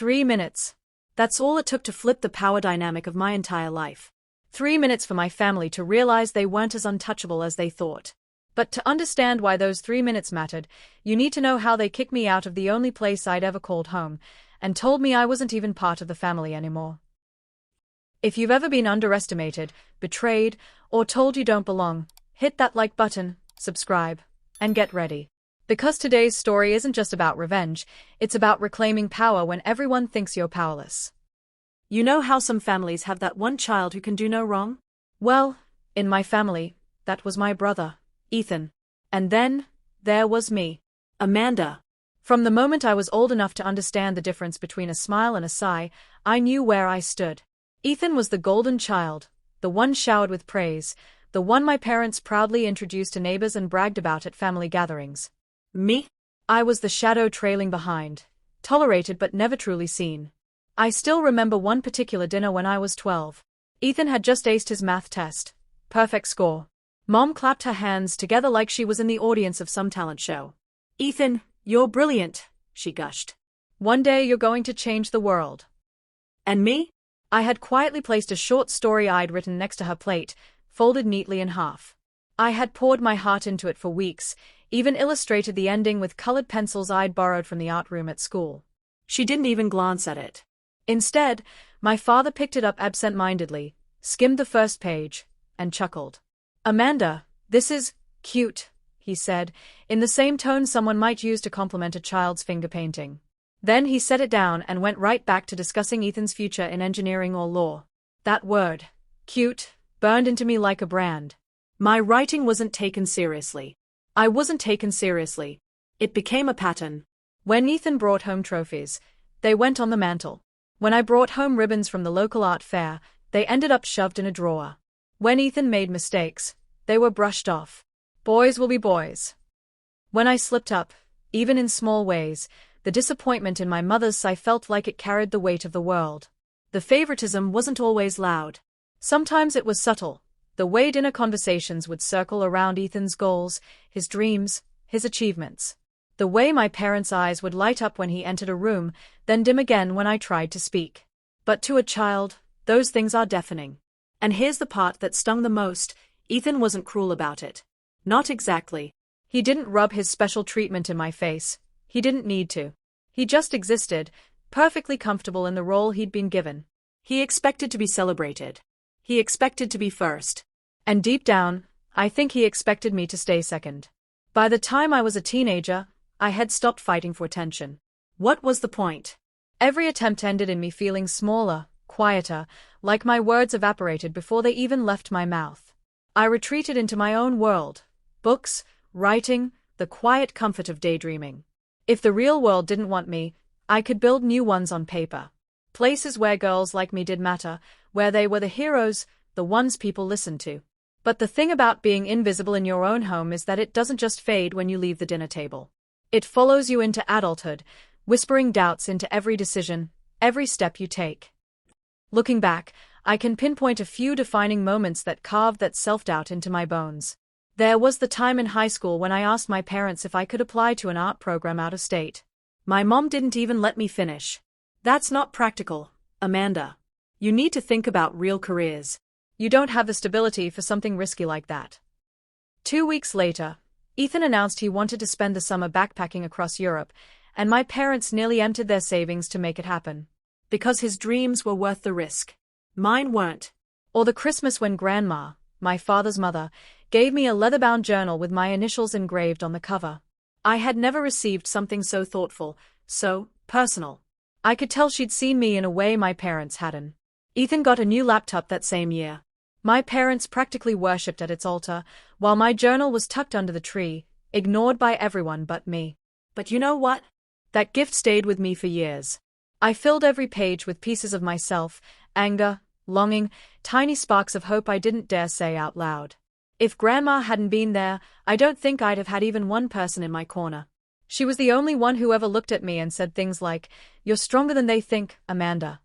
3 minutes. That's all it took to flip the power dynamic of my entire life. 3 minutes for my family to realize they weren't as untouchable as they thought. But to understand why those 3 minutes mattered, you need to know how they kicked me out of the only place I'd ever called home, and told me I wasn't even part of the family anymore. If you've ever been underestimated, betrayed, or told you don't belong, hit that like button, subscribe, and get ready. Because today's story isn't just about revenge, it's about reclaiming power when everyone thinks you're powerless. You know how some families have that one child who can do no wrong? Well, in my family, that was my brother, Ethan. And then, there was me, Amanda. From the moment I was old enough to understand the difference between a smile and a sigh, I knew where I stood. Ethan was the golden child, the one showered with praise, the one my parents proudly introduced to neighbors and bragged about at family gatherings. Me? I was the shadow trailing behind, tolerated but never truly seen. I still remember one particular dinner when I was 12. Ethan had just aced his math test. Perfect score. Mom clapped her hands together like she was in the audience of some talent show. "Ethan, you're brilliant," she gushed. "One day you're going to change the world." And me? I had quietly placed a short story I'd written next to her plate, folded neatly in half. I had poured my heart into it for weeks, even illustrated the ending with colored pencils I'd borrowed from the art room at school. She didn't even glance at it. Instead, my father picked it up absent-mindedly, skimmed the first page, and chuckled. "Amanda, this is cute," he said, in the same tone someone might use to compliment a child's finger painting. Then he set it down and went right back to discussing Ethan's future in engineering or law. That word, cute, burned into me like a brand. My writing wasn't taken seriously. I wasn't taken seriously. It became a pattern. When Ethan brought home trophies, they went on the mantel. When I brought home ribbons from the local art fair, they ended up shoved in a drawer. When Ethan made mistakes, they were brushed off. Boys will be boys. When I slipped up, even in small ways, the disappointment in my mother's sigh felt like it carried the weight of the world. The favoritism wasn't always loud. Sometimes it was subtle. The way dinner conversations would circle around Ethan's goals, his dreams, his achievements. The way my parents' eyes would light up when he entered a room, then dim again when I tried to speak. But to a child, those things are deafening. And here's the part that stung the most: Ethan wasn't cruel about it. Not exactly. He didn't rub his special treatment in my face. He didn't need to. He just existed, perfectly comfortable in the role he'd been given. He expected to be celebrated. He expected to be first. And deep down, I think he expected me to stay second. By the time I was a teenager, I had stopped fighting for attention. What was the point? Every attempt ended in me feeling smaller, quieter, like my words evaporated before they even left my mouth. I retreated into my own world. Books, writing, the quiet comfort of daydreaming. If the real world didn't want me, I could build new ones on paper. Places where girls like me did matter, where they were the heroes, the ones people listened to. But the thing about being invisible in your own home is that it doesn't just fade when you leave the dinner table. It follows you into adulthood, whispering doubts into every decision, every step you take. Looking back, I can pinpoint a few defining moments that carved that self-doubt into my bones. There was the time in high school when I asked my parents if I could apply to an art program out of state. My mom didn't even let me finish. "That's not practical, Amanda. You need to think about real careers. You don't have the stability for something risky like that." 2 weeks later, Ethan announced he wanted to spend the summer backpacking across Europe, and my parents nearly emptied their savings to make it happen. Because his dreams were worth the risk. Mine weren't. Or the Christmas when Grandma, my father's mother, gave me a leather-bound journal with my initials engraved on the cover. I had never received something so thoughtful, so personal. I could tell she'd seen me in a way my parents hadn't. Ethan got a new laptop that same year. My parents practically worshipped at its altar, while my journal was tucked under the tree, ignored by everyone but me. But you know what? That gift stayed with me for years. I filled every page with pieces of myself, anger, longing, tiny sparks of hope I didn't dare say out loud. If Grandma hadn't been there, I don't think I'd have had even one person in my corner. She was the only one who ever looked at me and said things like, "You're stronger than they think, Amanda."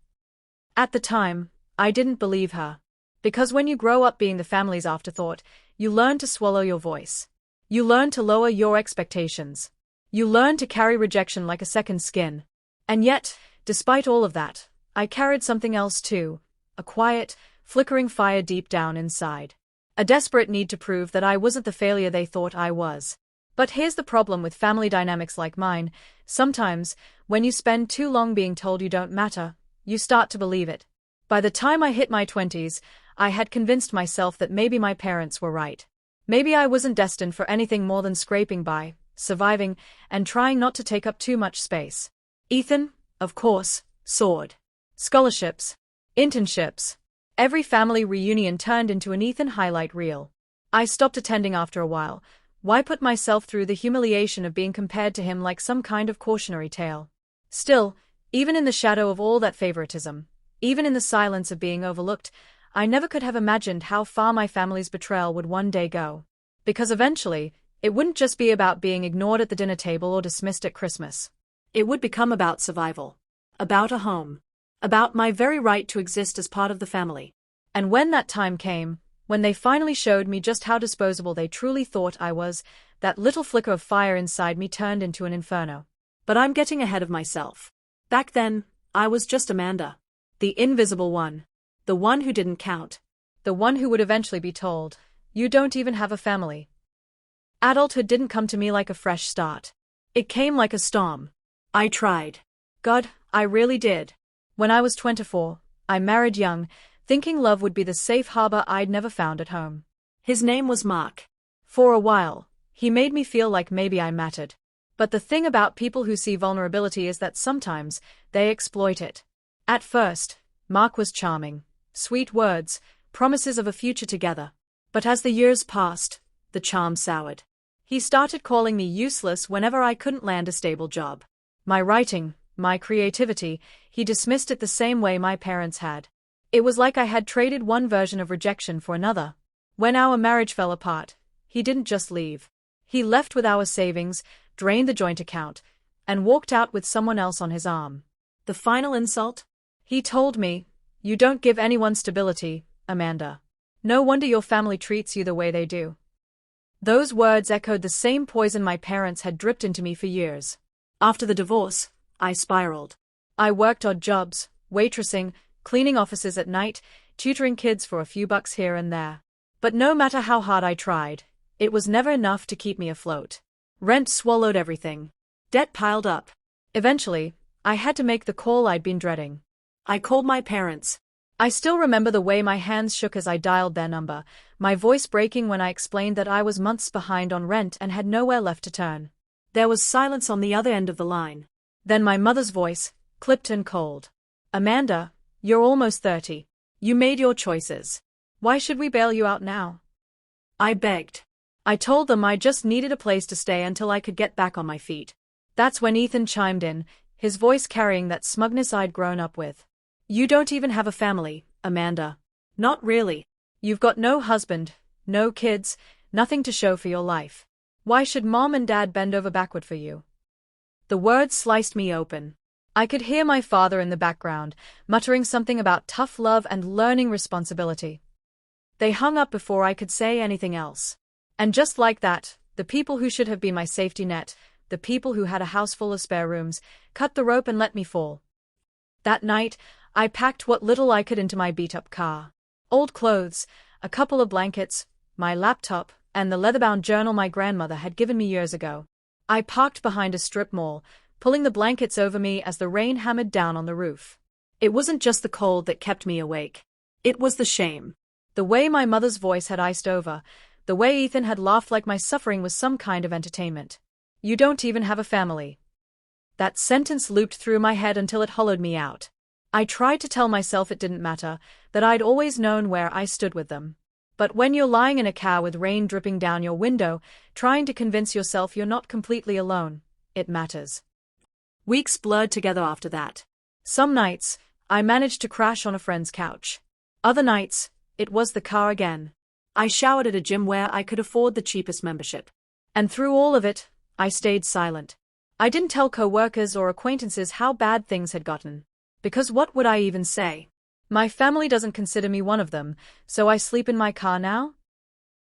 At the time, I didn't believe her. Because when you grow up being the family's afterthought, you learn to swallow your voice. You learn to lower your expectations. You learn to carry rejection like a second skin. And yet, despite all of that, I carried something else too, a quiet, flickering fire deep down inside. A desperate need to prove that I wasn't the failure they thought I was. But here's the problem with family dynamics like mine: sometimes, when you spend too long being told you don't matter, you start to believe it. By the time I hit my 20s, I had convinced myself that maybe my parents were right. Maybe I wasn't destined for anything more than scraping by, surviving, and trying not to take up too much space. Ethan, of course, soared. Scholarships, internships. Every family reunion turned into an Ethan highlight reel. I stopped attending after a while. Why put myself through the humiliation of being compared to him like some kind of cautionary tale? Still, even in the shadow of all that favoritism, even in the silence of being overlooked, I never could have imagined how far my family's betrayal would one day go. Because eventually, it wouldn't just be about being ignored at the dinner table or dismissed at Christmas. It would become about survival. About a home. About my very right to exist as part of the family. And when that time came, when they finally showed me just how disposable they truly thought I was, that little flicker of fire inside me turned into an inferno. But I'm getting ahead of myself. Back then, I was just Amanda. The invisible one. The one who didn't count. The one who would eventually be told, "You don't even have a family." Adulthood didn't come to me like a fresh start. It came like a storm. I tried. God, I really did. When I was 24, I married young, thinking love would be the safe harbor I'd never found at home. His name was Mark. For a while, he made me feel like maybe I mattered. But the thing about people who see vulnerability is that sometimes they exploit it. At first, Mark was charming. Sweet words, promises of a future together. But as the years passed, the charm soured. He started calling me useless whenever I couldn't land a stable job. My writing, my creativity, he dismissed it the same way my parents had. It was like I had traded one version of rejection for another. When our marriage fell apart, he didn't just leave. He left with our savings, drained the joint account, and walked out with someone else on his arm. The final insult? He told me, "You don't give anyone stability, Amanda. No wonder your family treats you the way they do." Those words echoed the same poison my parents had dripped into me for years. After the divorce, I spiraled. I worked odd jobs, waitressing, cleaning offices at night, tutoring kids for a few bucks here and there. But no matter how hard I tried, it was never enough to keep me afloat. Rent swallowed everything. Debt piled up. Eventually, I had to make the call I'd been dreading. I called my parents. I still remember the way my hands shook as I dialed their number, my voice breaking when I explained that I was months behind on rent and had nowhere left to turn. There was silence on the other end of the line. Then my mother's voice, clipped and cold. "Amanda, you're almost 30. You made your choices. Why should we bail you out now?" I begged. I told them I just needed a place to stay until I could get back on my feet. That's when Ethan chimed in, his voice carrying that smugness I'd grown up with. "You don't even have a family, Amanda." "Not really. You've got no husband, no kids, nothing to show for your life. Why should mom and dad bend over backward for you?" The words sliced me open. I could hear my father in the background, muttering something about tough love and learning responsibility. They hung up before I could say anything else. And just like that, the people who should have been my safety net, the people who had a house full of spare rooms, cut the rope and let me fall. That night, I packed what little I could into my beat-up car. Old clothes, a couple of blankets, my laptop, and the leather-bound journal my grandmother had given me years ago. I parked behind a strip mall, pulling the blankets over me as the rain hammered down on the roof. It wasn't just the cold that kept me awake. It was the shame. The way my mother's voice had iced over, the way Ethan had laughed like my suffering was some kind of entertainment. "You don't even have a family." That sentence looped through my head until it hollowed me out. I tried to tell myself it didn't matter, that I'd always known where I stood with them. But when you're lying in a car with rain dripping down your window, trying to convince yourself you're not completely alone, it matters. Weeks blurred together after that. Some nights, I managed to crash on a friend's couch. Other nights, it was the car again. I showered at a gym where I could afford the cheapest membership. And through all of it, I stayed silent. I didn't tell coworkers or acquaintances how bad things had gotten. Because what would I even say? My family doesn't consider me one of them, so I sleep in my car now?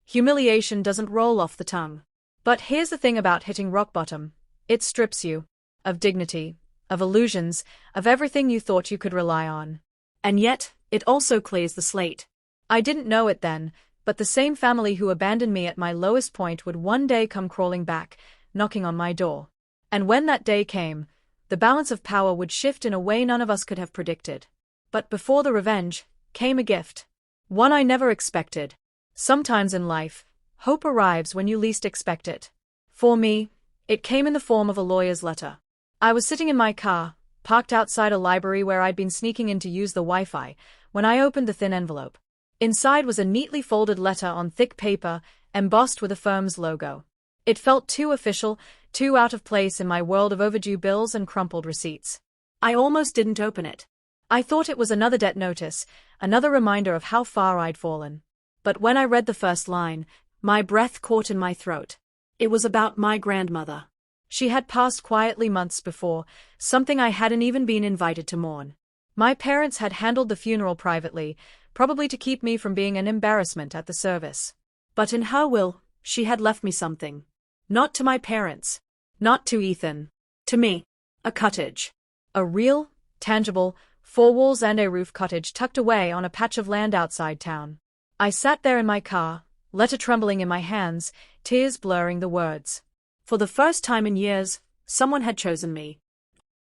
Humiliation doesn't roll off the tongue. But here's the thing about hitting rock bottom. It strips you of dignity, of illusions, of everything you thought you could rely on. And yet, it also clears the slate. I didn't know it then, but the same family who abandoned me at my lowest point would one day come crawling back, knocking on my door. And when that day came, the balance of power would shift in a way none of us could have predicted. But before the revenge, came a gift. One I never expected. Sometimes in life, hope arrives when you least expect it. For me, it came in the form of a lawyer's letter. I was sitting in my car, parked outside a library where I'd been sneaking in to use the Wi-Fi, when I opened the thin envelope. Inside was a neatly folded letter on thick paper, embossed with a firm's logo. It felt too official, too out of place in my world of overdue bills and crumpled receipts. I almost didn't open it. I thought it was another debt notice, another reminder of how far I'd fallen. But when I read the first line, my breath caught in my throat. It was about my grandmother. She had passed quietly months before, something I hadn't even been invited to mourn. My parents had handled the funeral privately, probably to keep me from being an embarrassment at the service. But in her will, she had left me something. Not to my parents. Not to Ethan. To me. A cottage. A real, tangible, 4 walls and a roof cottage tucked away on a patch of land outside town. I sat there in my car, letter trembling in my hands, tears blurring the words. For the first time in years, someone had chosen me.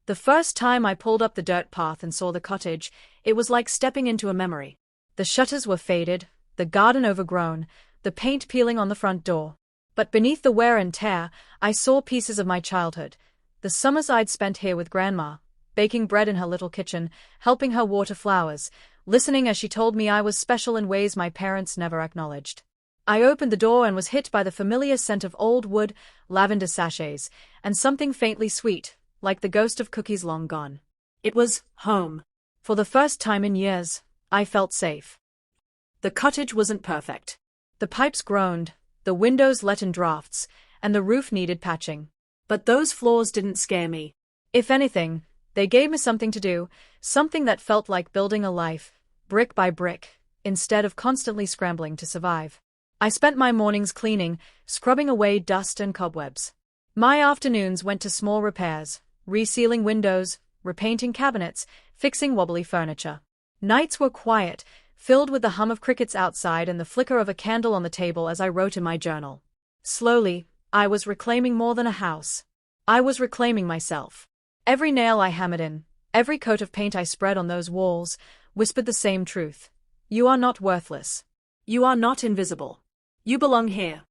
The first time I pulled up the dirt path and saw the cottage, it was like stepping into a memory. The shutters were faded, the garden overgrown, the paint peeling on the front door. But beneath the wear and tear, I saw pieces of my childhood. The summers I'd spent here with Grandma, baking bread in her little kitchen, helping her water flowers, listening as she told me I was special in ways my parents never acknowledged. I opened the door and was hit by the familiar scent of old wood, lavender sachets, and something faintly sweet, like the ghost of cookies long gone. It was home. For the first time in years, I felt safe. The cottage wasn't perfect. The pipes groaned, the windows let in drafts, and the roof needed patching. But those flaws didn't scare me. If anything, they gave me something to do, something that felt like building a life, brick by brick, instead of constantly scrambling to survive. I spent my mornings cleaning, scrubbing away dust and cobwebs. My afternoons went to small repairs, resealing windows, repainting cabinets, fixing wobbly furniture. Nights were quiet, filled with the hum of crickets outside and the flicker of a candle on the table as I wrote in my journal. Slowly, I was reclaiming more than a house. I was reclaiming myself. Every nail I hammered in, every coat of paint I spread on those walls, whispered the same truth. You are not worthless. You are not invisible. You belong here.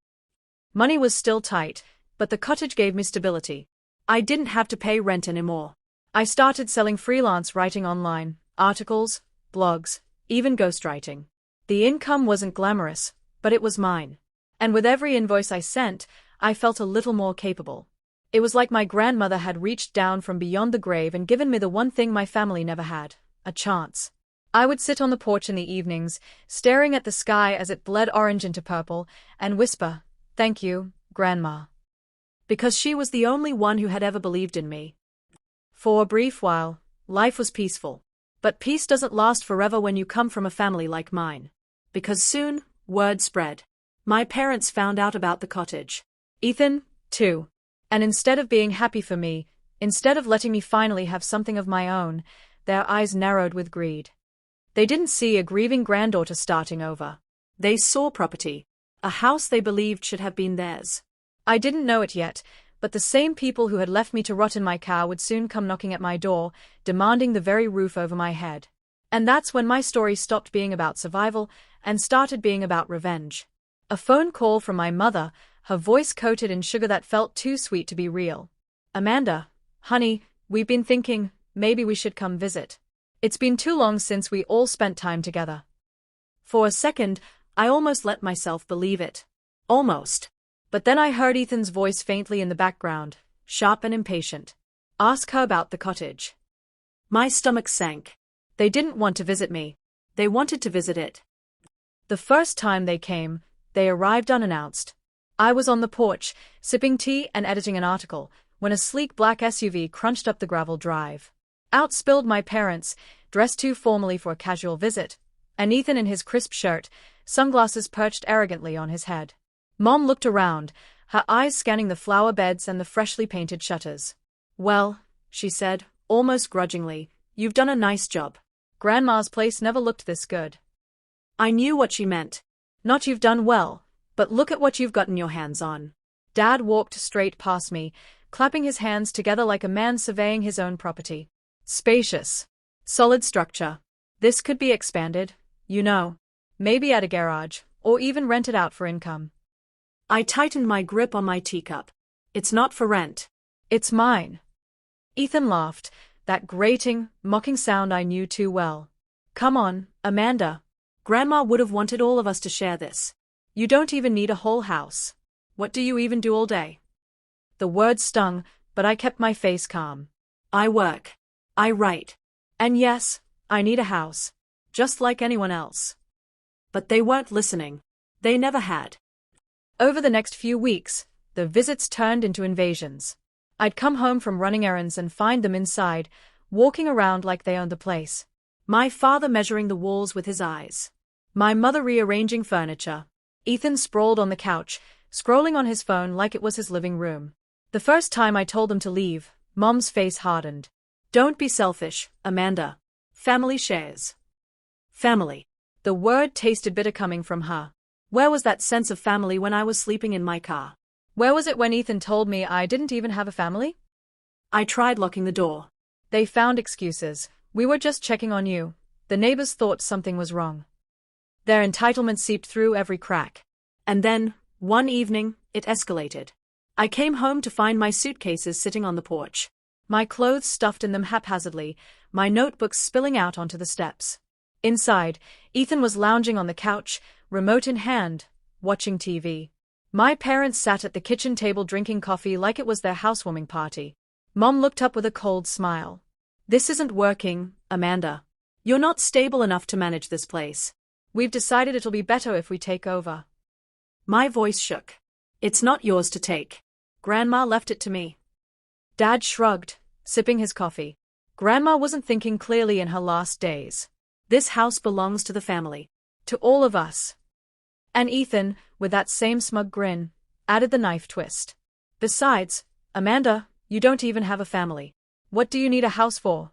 Money was still tight, but the cottage gave me stability. I didn't have to pay rent anymore. I started selling freelance writing online, articles, blogs, even ghostwriting. The income wasn't glamorous, but it was mine. And with every invoice I sent, I felt a little more capable. It was like my grandmother had reached down from beyond the grave and given me the one thing my family never had, a chance. I would sit on the porch in the evenings, staring at the sky as it bled orange into purple, and whisper, "Thank you, Grandma." Because she was the only one who had ever believed in me. For a brief while, life was peaceful. But peace doesn't last forever when you come from a family like mine. Because soon, word spread. My parents found out about the cottage. Ethan, too. And instead of being happy for me, instead of letting me finally have something of my own, their eyes narrowed with greed. They didn't see a grieving granddaughter starting over. They saw property. A house they believed should have been theirs. I didn't know it yet, but the same people who had left me to rot in my car would soon come knocking at my door, demanding the very roof over my head. And that's when my story stopped being about survival and started being about revenge. A phone call from my mother, her voice coated in sugar that felt too sweet to be real. "Amanda, honey, we've been thinking, maybe we should come visit. It's been too long since we all spent time together." For a second, I almost let myself believe it. Almost. But then I heard Ethan's voice faintly in the background, sharp and impatient. "Ask her about the cottage." My stomach sank. They didn't want to visit me. They wanted to visit it. The first time they came, they arrived unannounced. I was on the porch, sipping tea and editing an article, when a sleek black SUV crunched up the gravel drive. Out spilled my parents, dressed too formally for a casual visit, and Ethan in his crisp shirt, sunglasses perched arrogantly on his head. Mom looked around, her eyes scanning the flower beds and the freshly painted shutters. "Well," she said, almost grudgingly. "You've done a nice job. Grandma's place never looked this good." I knew what she meant. "Not you've done well, but look at what you've gotten your hands on." Dad walked straight past me, clapping his hands together like a man surveying his own property. "Spacious. Solid structure. This could be expanded, you know. Maybe add a garage, or even rent it out for income." I tightened my grip on my teacup. "It's not for rent. It's mine." Ethan laughed, that grating, mocking sound I knew too well. "Come on, Amanda. Grandma would have wanted all of us to share this. You don't even need a whole house. What do you even do all day?" The words stung, but I kept my face calm. "I work. I write. And yes, I need a house. Just like anyone else." But they weren't listening. They never had. Over the next few weeks, the visits turned into invasions. I'd come home from running errands and find them inside, walking around like they owned the place. My father measuring the walls with his eyes. My mother rearranging furniture. Ethan sprawled on the couch, scrolling on his phone like it was his living room. The first time I told them to leave, Mom's face hardened. "Don't be selfish, Amanda. Family shares." Family. The word tasted bitter coming from her. Where was that sense of family when I was sleeping in my car? Where was it when Ethan told me I didn't even have a family? I tried locking the door. "They found excuses. We were just checking on you." The neighbors thought something was wrong. Their entitlement seeped through every crack. And then, one evening, it escalated. I came home to find my suitcases sitting on the porch. My clothes stuffed in them haphazardly, my notebooks spilling out onto the steps. Inside, Ethan was lounging on the couch, remote in hand, watching TV. My parents sat at the kitchen table drinking coffee like it was their housewarming party. Mom looked up with a cold smile. "This isn't working, Amanda. You're not stable enough to manage this place. We've decided it'll be better if we take over." My voice shook. "It's not yours to take. Grandma left it to me." Dad shrugged, sipping his coffee. Grandma wasn't thinking clearly in her last days. "This house belongs to the family. To all of us." And Ethan, with that same smug grin, added the knife twist. "Besides, Amanda, you don't even have a family. What do you need a house for?"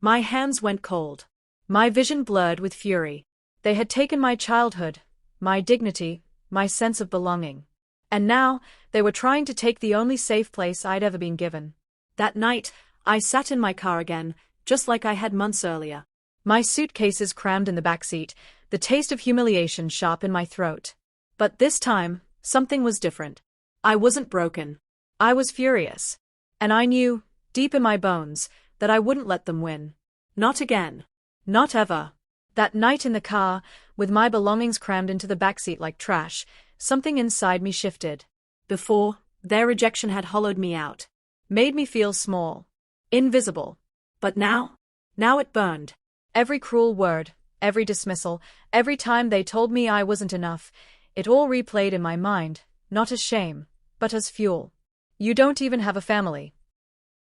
My hands went cold. My vision blurred with fury. They had taken my childhood, my dignity, my sense of belonging. And now, they were trying to take the only safe place I'd ever been given. That night, I sat in my car again, just like I had months earlier. My suitcases crammed in the backseat, the taste of humiliation sharp in my throat. But this time, something was different. I wasn't broken. I was furious. And I knew, deep in my bones, that I wouldn't let them win. Not again. Not ever. That night in the car, with my belongings crammed into the backseat like trash, something inside me shifted. Before, their rejection had hollowed me out. Made me feel small. Invisible. But now it burned. Every cruel word, every dismissal, every time they told me I wasn't enough, it all replayed in my mind, not as shame, but as fuel. "You don't even have a family.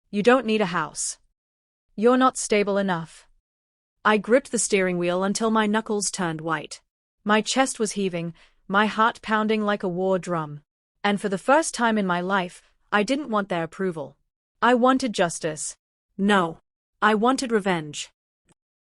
You don't need a house. You're not stable enough." I gripped the steering wheel until my knuckles turned white. My chest was heaving, my heart pounding like a war drum. And for the first time in my life, I didn't want their approval. I wanted justice. No. I wanted revenge.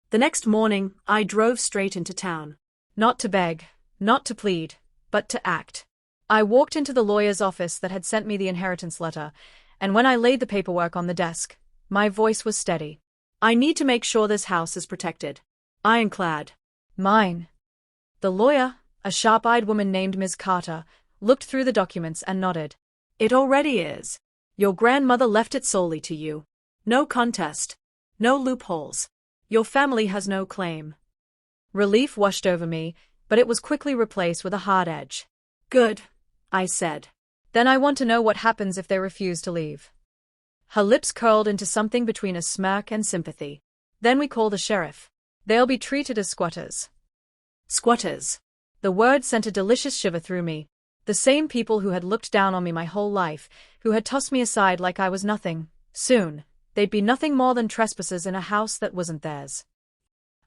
The next morning, I drove straight into town. Not to beg, not to plead, but to act. I walked into the lawyer's office that had sent me the inheritance letter, and when I laid the paperwork on the desk, my voice was steady. "I need to make sure this house is protected. Ironclad. Mine." The lawyer, a sharp-eyed woman named Ms. Carter, looked through the documents and nodded. "It already is. Your grandmother left it solely to you. No contest. No loopholes. Your family has no claim." Relief washed over me, but it was quickly replaced with a hard edge. "Good," I said. "Then I want to know what happens if they refuse to leave." Her lips curled into something between a smirk and sympathy. "Then we call the sheriff. They'll be treated as squatters." Squatters. The word sent a delicious shiver through me. The same people who had looked down on me my whole life, who had tossed me aside like I was nothing. Soon, they'd be nothing more than trespassers in a house that wasn't theirs.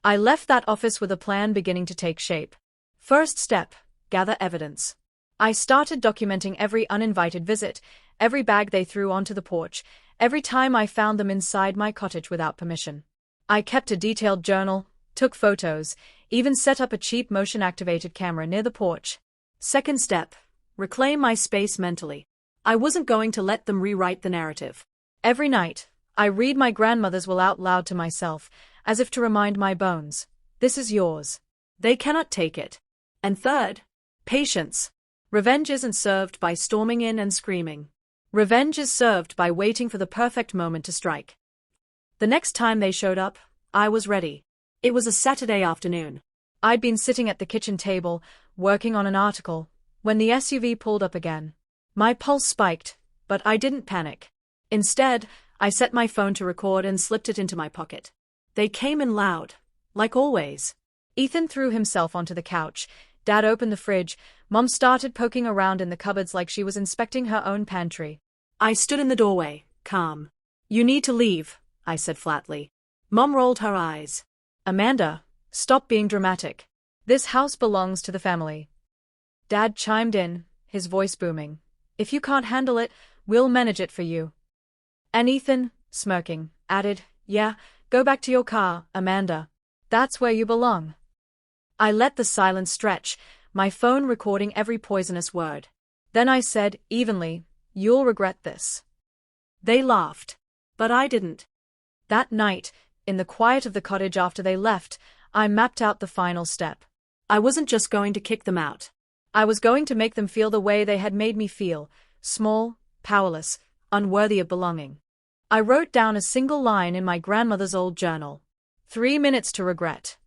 I left that office with a plan beginning to take shape. First step, gather evidence. I started documenting every uninvited visit, every bag they threw onto the porch, every time I found them inside my cottage without permission. I kept a detailed journal, took photos, even set up a cheap motion-activated camera near the porch. Second step: reclaim my space mentally. I wasn't going to let them rewrite the narrative. Every night, I read my grandmother's will out loud to myself, as if to remind my bones, this is yours. They cannot take it. And third, patience. Revenge isn't served by storming in and screaming. Revenge is served by waiting for the perfect moment to strike. The next time they showed up, I was ready. It was a Saturday afternoon. I'd been sitting at the kitchen table, working on an article, when the SUV pulled up again. My pulse spiked, but I didn't panic. Instead, I set my phone to record and slipped it into my pocket. They came in loud, like always. Ethan threw himself onto the couch, Dad opened the fridge, Mom started poking around in the cupboards like she was inspecting her own pantry. I stood in the doorway, calm. You need to leave, I said flatly. Mom rolled her eyes. Amanda, stop being dramatic. This house belongs to the family. Dad chimed in, his voice booming. If you can't handle it, we'll manage it for you. And Ethan, smirking, added, yeah, go back to your car, Amanda. That's where you belong. I let the silence stretch, my phone recording every poisonous word. Then I said, evenly, you'll regret this. They laughed. But I didn't. That night, in the quiet of the cottage after they left, I mapped out the final step. I wasn't just going to kick them out. I was going to make them feel the way they had made me feel, small, powerless, unworthy of belonging. I wrote down a single line in my grandmother's old journal. 3 minutes to regret.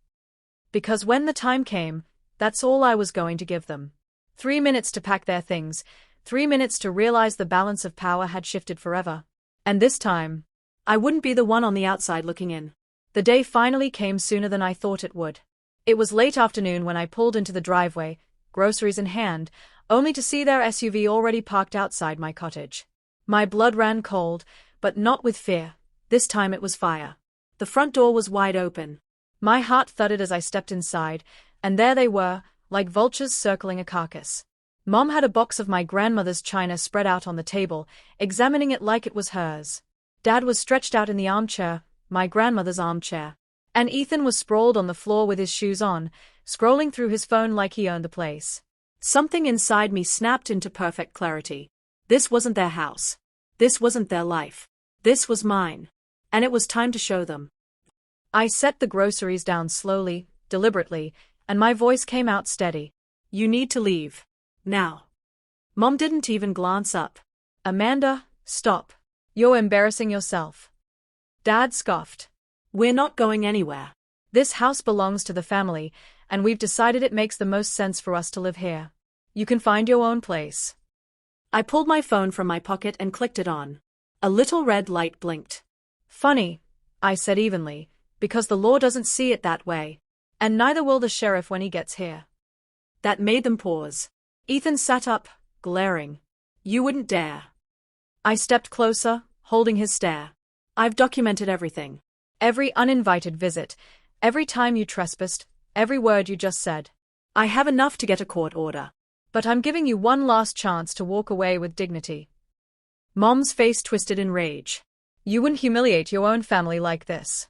Because when the time came, that's all I was going to give them. 3 minutes to pack their things, 3 minutes to realize the balance of power had shifted forever. And this time, I wouldn't be the one on the outside looking in. The day finally came sooner than I thought it would. It was late afternoon when I pulled into the driveway, groceries in hand, only to see their SUV already parked outside my cottage. My blood ran cold, but not with fear. This time it was fire. The front door was wide open. My heart thudded as I stepped inside, and there they were, like vultures circling a carcass. Mom had a box of my grandmother's china spread out on the table, examining it like it was hers. Dad was stretched out in the armchair, my grandmother's armchair. And Ethan was sprawled on the floor with his shoes on, scrolling through his phone like he owned the place. Something inside me snapped into perfect clarity. This wasn't their house. This wasn't their life. This was mine. And it was time to show them. I set the groceries down slowly, deliberately, and my voice came out steady. You need to leave. Now. Mom didn't even glance up. Amanda, stop. You're embarrassing yourself. Dad scoffed. We're not going anywhere. This house belongs to the family, and we've decided it makes the most sense for us to live here. You can find your own place. I pulled my phone from my pocket and clicked it on. A little red light blinked. Funny, I said evenly, because the law doesn't see it that way. And neither will the sheriff when he gets here. That made them pause. Ethan sat up, glaring. You wouldn't dare. I stepped closer, holding his stare. I've documented everything. Every uninvited visit, every time you trespassed, every word you just said. I have enough to get a court order. But I'm giving you one last chance to walk away with dignity. Mom's face twisted in rage. You wouldn't humiliate your own family like this.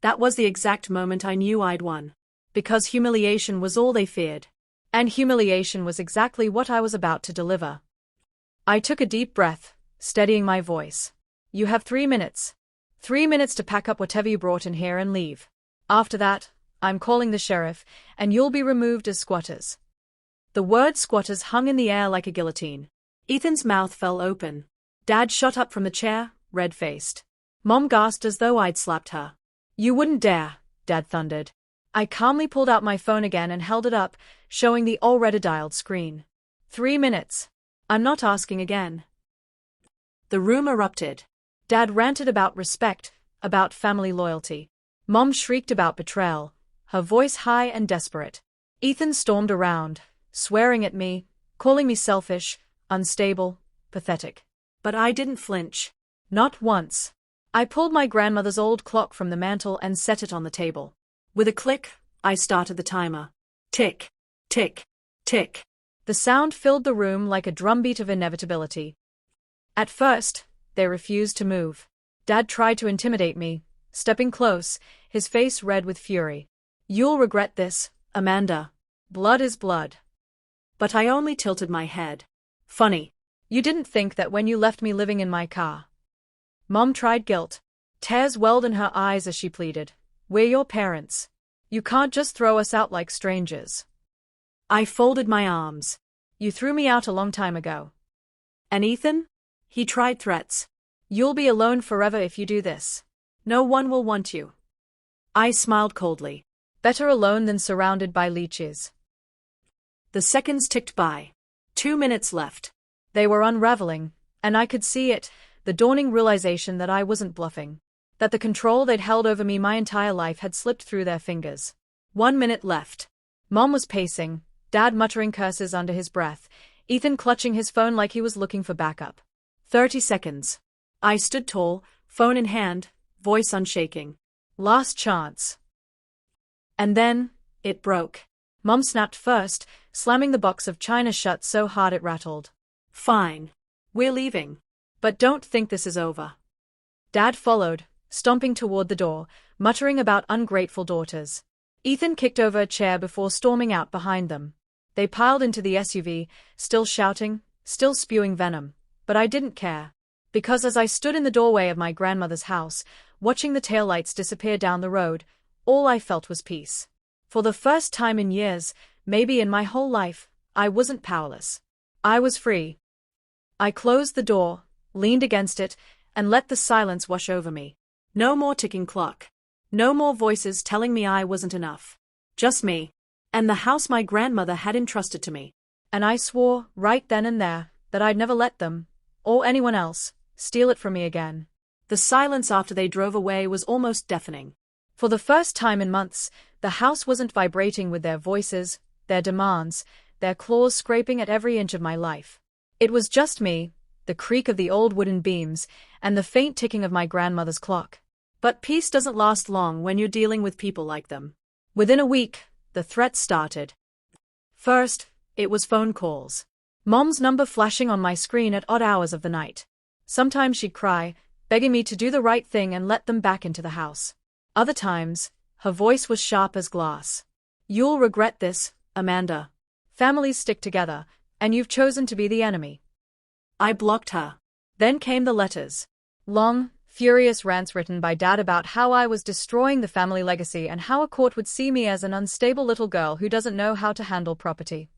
That was the exact moment I knew I'd won. Because humiliation was all they feared. And humiliation was exactly what I was about to deliver. I took a deep breath, steadying my voice. You have 3 minutes. 3 minutes to pack up whatever you brought in here and leave. After that, I'm calling the sheriff, and you'll be removed as squatters. The word squatters hung in the air like a guillotine. Ethan's mouth fell open. Dad shot up from the chair, red-faced. Mom gasped as though I'd slapped her. You wouldn't dare, Dad thundered. I calmly pulled out my phone again and held it up, showing the already dialed screen. 3 minutes. I'm not asking again. The room erupted. Dad ranted about respect, about family loyalty. Mom shrieked about betrayal, her voice high and desperate. Ethan stormed around, swearing at me, calling me selfish, unstable, pathetic. But I didn't flinch. Not once. I pulled my grandmother's old clock from the mantel and set it on the table. With a click, I started the timer. Tick, tick, tick. The sound filled the room like a drumbeat of inevitability. At first, they refused to move. Dad tried to intimidate me, stepping close, his face red with fury. "You'll regret this, Amanda. Blood is blood." But I only tilted my head. "Funny. You didn't think that when you left me living in my car." Mom tried guilt. Tears welled in her eyes as she pleaded. "We're your parents. You can't just throw us out like strangers." I folded my arms. "You threw me out a long time ago." "And Ethan?" He tried threats. "You'll be alone forever if you do this. No one will want you." I smiled coldly. Better alone than surrounded by leeches. The seconds ticked by. 2 minutes left. They were unraveling, and I could see it, the dawning realization that I wasn't bluffing. That the control they'd held over me my entire life had slipped through their fingers. 1 minute left. Mom was pacing, Dad muttering curses under his breath, Ethan clutching his phone like he was looking for backup. 30 seconds. I stood tall, phone in hand, voice unshaking. Last chance. And then, it broke. Mom snapped first, slamming the box of china shut so hard it rattled. "Fine. We're leaving. But don't think this is over." Dad followed, stomping toward the door, muttering about ungrateful daughters. Ethan kicked over a chair before storming out behind them. They piled into the SUV, still shouting, still spewing venom. But I didn't care. Because as I stood in the doorway of my grandmother's house, watching the taillights disappear down the road, all I felt was peace. For the first time in years, maybe in my whole life, I wasn't powerless. I was free. I closed the door, leaned against it, and let the silence wash over me. No more ticking clock. No more voices telling me I wasn't enough. Just me. And the house my grandmother had entrusted to me. And I swore, right then and there, that I'd never let them, or anyone else, steal it from me again. The silence after they drove away was almost deafening. For the first time in months, the house wasn't vibrating with their voices, their demands, their claws scraping at every inch of my life. It was just me, the creak of the old wooden beams, and the faint ticking of my grandmother's clock. But peace doesn't last long when you're dealing with people like them. Within a week, the threats started. First, it was phone calls. Mom's number flashing on my screen at odd hours of the night. Sometimes she'd cry, begging me to do the right thing and let them back into the house. Other times, her voice was sharp as glass. "You'll regret this, Amanda. Families stick together, and you've chosen to be the enemy." I blocked her. Then came the letters. Long, furious rants written by Dad about how I was destroying the family legacy and how a court would see me as an unstable little girl who doesn't know how to handle property.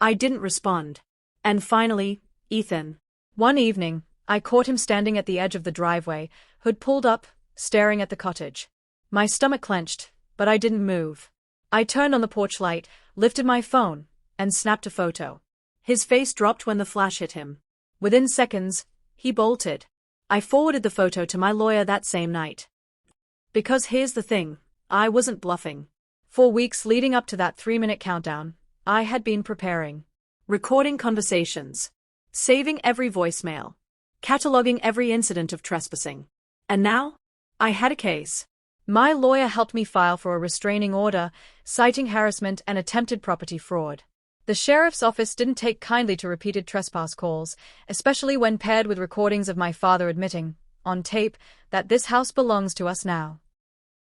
I didn't respond. And finally, Ethan. One evening, I caught him standing at the edge of the driveway, hood pulled up, staring at the cottage. My stomach clenched, but I didn't move. I turned on the porch light, lifted my phone, and snapped a photo. His face dropped when the flash hit him. Within seconds, he bolted. I forwarded the photo to my lawyer that same night. Because here's the thing, I wasn't bluffing. For weeks leading up to that 3-minute countdown, I had been preparing. Recording conversations. Saving every voicemail. Cataloging every incident of trespassing. And now, I had a case. My lawyer helped me file for a restraining order, citing harassment and attempted property fraud. The sheriff's office didn't take kindly to repeated trespass calls, especially when paired with recordings of my father admitting, on tape, that this house belongs to us now.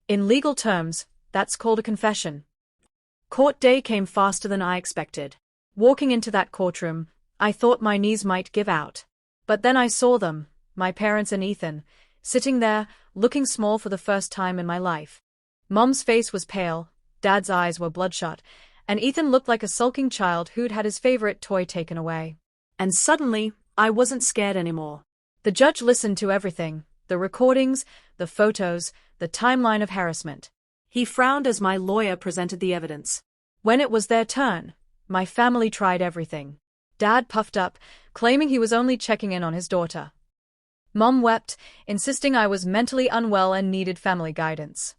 In legal terms, that's called a confession. Court day came faster than I expected. Walking into that courtroom, I thought my knees might give out. But then I saw them, my parents and Ethan, sitting there, looking small for the first time in my life. Mom's face was pale, Dad's eyes were bloodshot, and Ethan looked like a sulking child who'd had his favorite toy taken away. And suddenly, I wasn't scared anymore. The judge listened to everything, the recordings, the photos, the timeline of harassment. He frowned as my lawyer presented the evidence. When it was their turn, my family tried everything. Dad puffed up, claiming he was only checking in on his daughter. Mom wept, insisting I was mentally unwell and needed family guidance.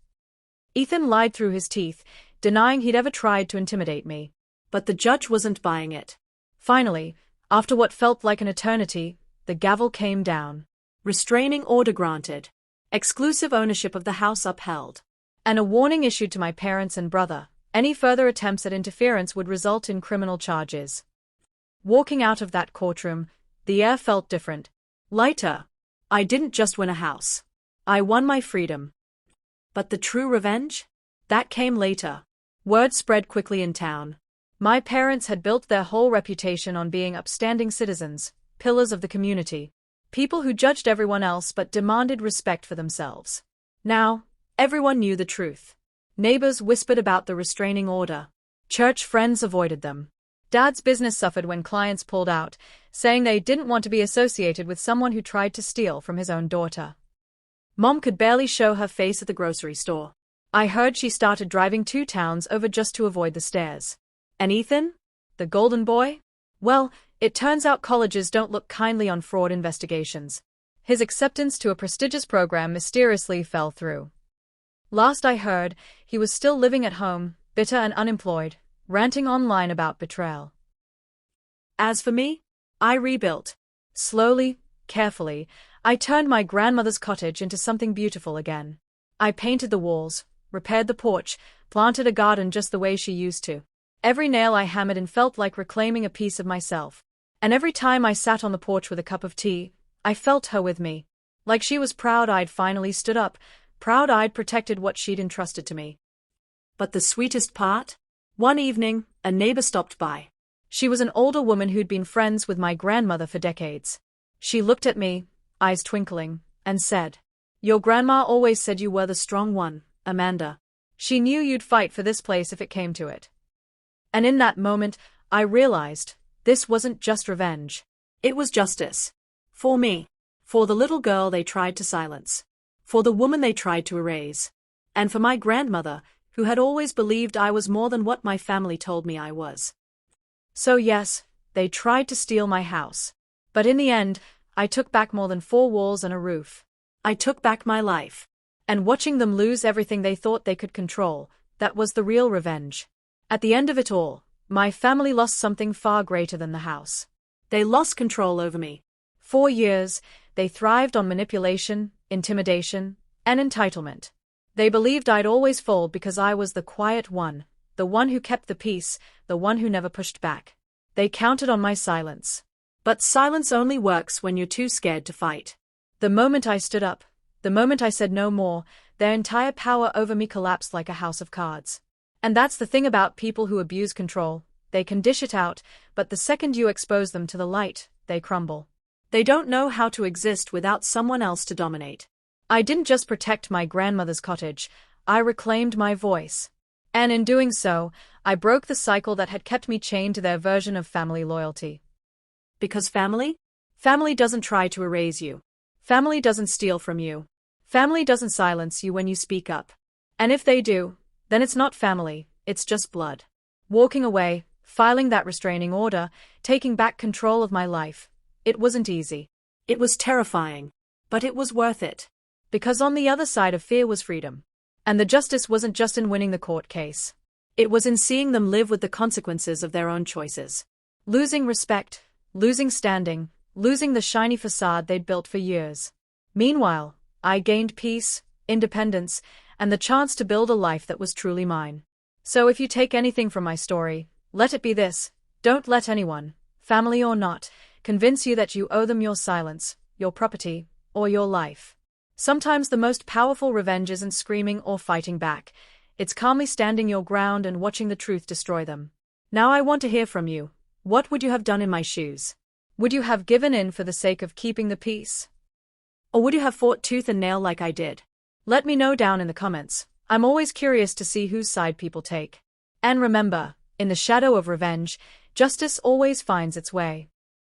Ethan lied through his teeth, denying he'd ever tried to intimidate me. But the judge wasn't buying it. Finally, after what felt like an eternity, the gavel came down. Restraining order granted. Exclusive ownership of the house upheld. And a warning issued to my parents and brother. Any further attempts at interference would result in criminal charges. Walking out of that courtroom, the air felt different. Lighter. I didn't just win a house. I won my freedom. But the true revenge? That came later. Word spread quickly in town. My parents had built their whole reputation on being upstanding citizens, pillars of the community, people who judged everyone else but demanded respect for themselves. Now, everyone knew the truth. Neighbors whispered about the restraining order. Church friends avoided them. Dad's business suffered when clients pulled out, saying they didn't want to be associated with someone who tried to steal from his own daughter. Mom could barely show her face at the grocery store. I heard she started driving 2 towns over just to avoid the stares. And Ethan? The golden boy? Well, it turns out colleges don't look kindly on fraud investigations. His acceptance to a prestigious program mysteriously fell through. Last I heard, he was still living at home, bitter and unemployed, ranting online about betrayal. As for me, I rebuilt. Slowly, carefully, I turned my grandmother's cottage into something beautiful again. I painted the walls, repaired the porch, planted a garden just the way she used to. Every nail I hammered in felt like reclaiming a piece of myself. And every time I sat on the porch with a cup of tea, I felt her with me. Like she was proud I'd finally stood up, proud I'd protected what she'd entrusted to me. But the sweetest part? One evening, a neighbor stopped by. She was an older woman who'd been friends with my grandmother for decades. She looked at me, eyes twinkling, and said, "Your grandma always said you were the strong one, Amanda. She knew you'd fight for this place if it came to it." And in that moment, I realized, this wasn't just revenge. It was justice. For me. For the little girl they tried to silence. For the woman they tried to erase. And for my grandmother, who had always believed I was more than what my family told me I was. So yes, they tried to steal my house. But in the end, I took back more than 4 walls and a roof. I took back my life. And watching them lose everything they thought they could control, that was the real revenge. At the end of it all, my family lost something far greater than the house. They lost control over me. 4 years, they thrived on manipulation, intimidation, and entitlement. They believed I'd always fold because I was the quiet one, the one who kept the peace, the one who never pushed back. They counted on my silence. But silence only works when you're too scared to fight. The moment I stood up, the moment I said no more, their entire power over me collapsed like a house of cards. And that's the thing about people who abuse control. They can dish it out, but the second you expose them to the light, they crumble. They don't know how to exist without someone else to dominate. I didn't just protect my grandmother's cottage, I reclaimed my voice. And in doing so, I broke the cycle that had kept me chained to their version of family loyalty. Because family? Family doesn't try to erase you. Family doesn't steal from you. Family doesn't silence you when you speak up. And if they do, then it's not family, it's just blood. Walking away, filing that restraining order, taking back control of my life. It wasn't easy. It was terrifying. But it was worth it. Because on the other side of fear was freedom. And the justice wasn't just in winning the court case. It was in seeing them live with the consequences of their own choices. Losing respect, losing standing, losing the shiny facade they'd built for years. Meanwhile, I gained peace, independence, and the chance to build a life that was truly mine. So if you take anything from my story, let it be this: don't let anyone, family or not, convince you that you owe them your silence, your property, or your life. Sometimes the most powerful revenge isn't screaming or fighting back. It's calmly standing your ground and watching the truth destroy them. Now I want to hear from you. What would you have done in my shoes? Would you have given in for the sake of keeping the peace? Or would you have fought tooth and nail like I did? Let me know down in the comments. I'm always curious to see whose side people take. And remember, in the shadow of revenge, justice always finds its way.